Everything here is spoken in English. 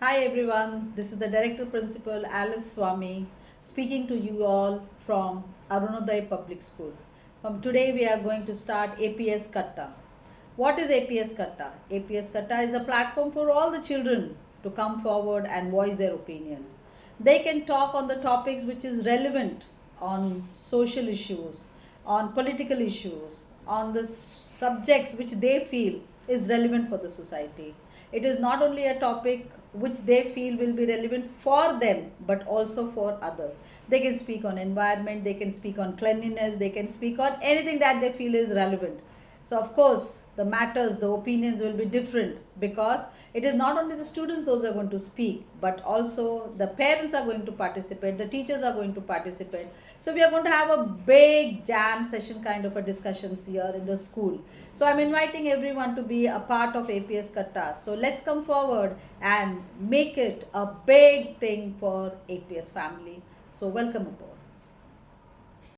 Hi everyone, this is the Director Principal Alice Swami speaking to you all from Arunodaya Public School. From today we are going to start APS Katta. What is APS Katta? APS Katta is a platform for all the children to come forward and voice their opinion. They can talk on the topics which is relevant on social issues, on political issues, on the subjects which they feel is relevant for the society. It is not only a topic which they feel will be relevant for them but also for others. They can speak on environment, they can speak on cleanliness, they can speak on anything that they feel is relevant. So of course the matters, the opinions will be different because it is not only the students those are going to speak, but also the parents are going to participate, the teachers are going to participate. So we are going to have a big jam session kind of a discussions here in the school. So I'm inviting everyone to be a part of APS Katta. So let's come forward and make it a big thing for APS family. So welcome aboard.